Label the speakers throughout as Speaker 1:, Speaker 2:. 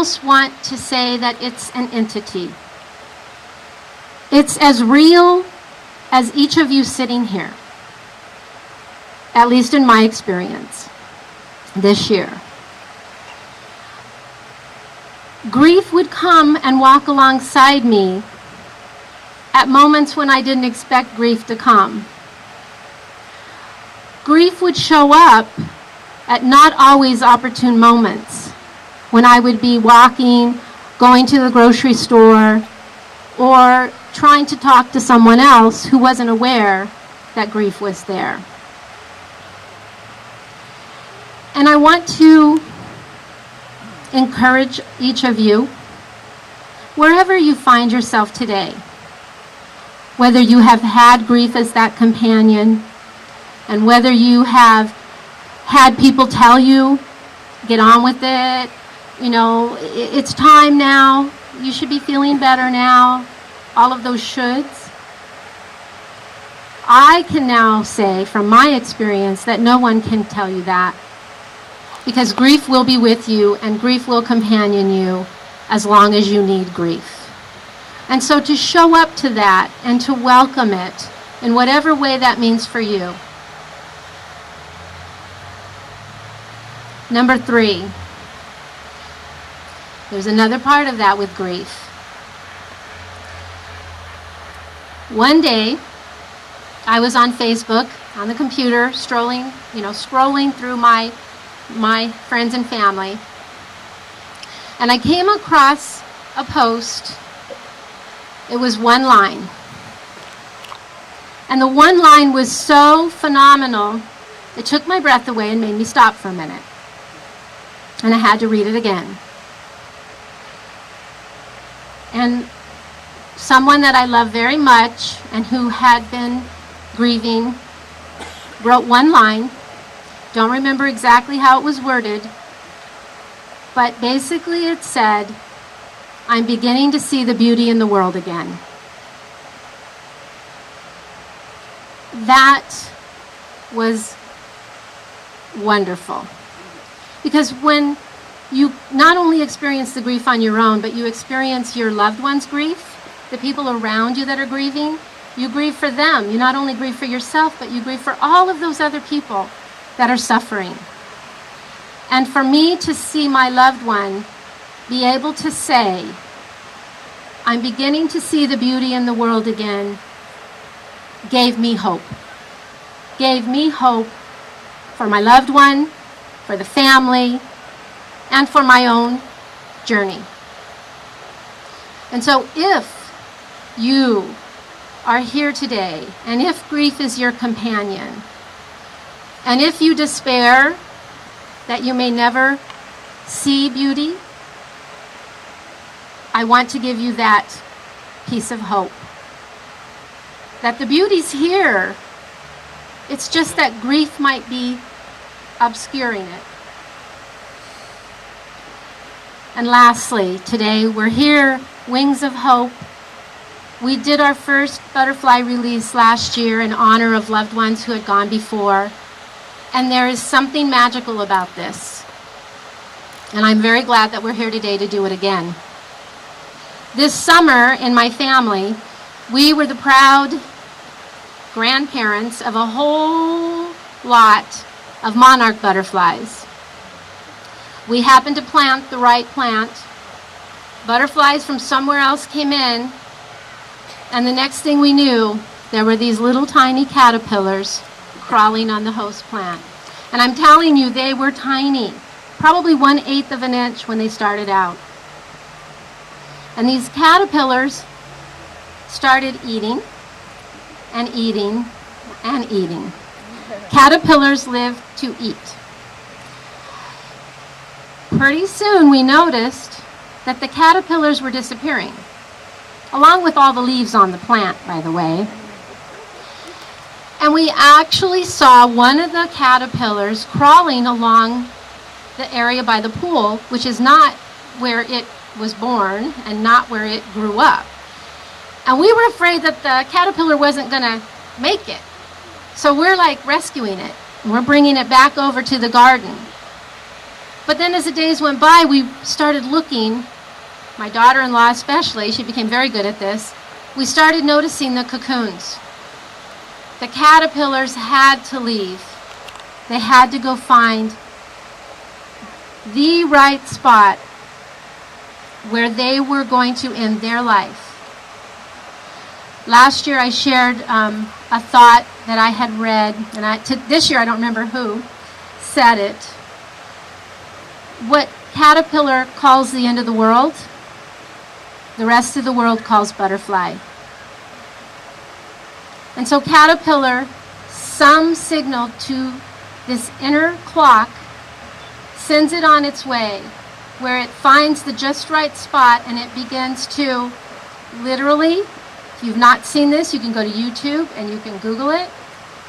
Speaker 1: almost want to say that it's an entity. It's as real as each of you sitting here, at least in my experience this year. Grief would come and walk alongside me at moments when I didn't expect grief to come. Grief would show up at not always opportune moments, when I would be walking, going to the grocery store, or trying to talk to someone else who wasn't aware that grief was there. And I want to encourage each of you, wherever you find yourself today, whether you have had grief as that companion, and whether you have had people tell you, get on with it, you know, it's time now, you should be feeling better now, all of those shoulds. I can now say from my experience that no one can tell you that, because grief will be with you and grief will companion you as long as you need grief. And so to show up to that and to welcome it in whatever way that means for you. Number 3, there's another part of that with grief. One day, I was on Facebook, on the computer, scrolling through my friends and family, and I came across a post. It was one line. And the one line was so phenomenal, it took my breath away and made me stop for a minute. And I had to read it again. And someone that I love very much and who had been grieving wrote one line. Don't remember exactly how it was worded, but basically it said, "I'm beginning to see the beauty in the world again." That was wonderful. Because when you not only experience the grief on your own, but you experience your loved one's grief, the people around you that are grieving, you grieve for them. You not only grieve for yourself, but you grieve for all of those other people that are suffering. And for me to see my loved one be able to say, "I'm beginning to see the beauty in the world again," gave me hope. Gave me hope for my loved one, for the family, and for my own journey. And so if you are here today, and if grief is your companion, and if you despair that you may never see beauty, I want to give you that piece of hope. That the beauty's here. It's just that grief might be obscuring it. And lastly, today we're here, Wings of Hope. We did our first butterfly release last year in honor of loved ones who had gone before. And there is something magical about this. And I'm very glad that we're here today to do it again. This summer in my family, we were the proud grandparents of a whole lot of monarch butterflies. We happened to plant the right plant. Butterflies from somewhere else came in, and the next thing we knew, there were these little tiny caterpillars crawling on the host plant. And I'm telling you, they were tiny, probably 1/8 of an inch when they started out. And these caterpillars started eating and eating and eating. Caterpillars live to eat. Pretty soon we noticed that the caterpillars were disappearing, along with all the leaves on the plant, by the way. And we actually saw one of the caterpillars crawling along the area by the pool, which is not where it was born and not where it grew up. And we were afraid that the caterpillar wasn't going to make it. So we're like rescuing it. And we're bringing it back over to the garden. But then as the days went by, we started looking, my daughter-in-law especially, she became very good at this, we started noticing the cocoons. The caterpillars had to leave. They had to go find the right spot where they were going to end their life. Last year I shared a thought that I had read, and this year I don't remember who said it. What caterpillar calls the end of the world, the rest of the world calls butterfly. And so caterpillar, some signal to this inner clock, sends it on its way, where it finds the just right spot and it begins to literally, if you've not seen this, you can go to YouTube and you can Google it.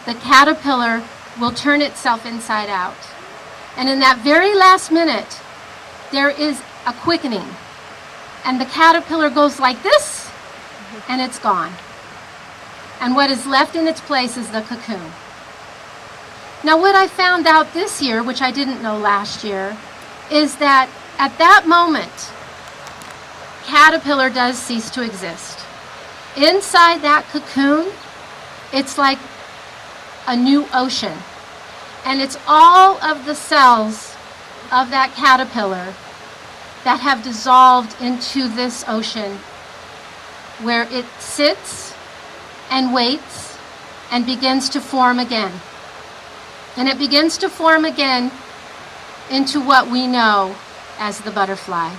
Speaker 1: The caterpillar will turn itself inside out. And in that very last minute, there is a quickening. And the caterpillar goes like this, and it's gone. And what is left in its place is the cocoon. Now what I found out this year, which I didn't know last year, is that at that moment, caterpillar does cease to exist. Inside that cocoon, it's like a new ocean. And it's all of the cells of that caterpillar that have dissolved into this ocean, where it sits and waits and begins to form again. And it begins to form again into what we know as the butterfly.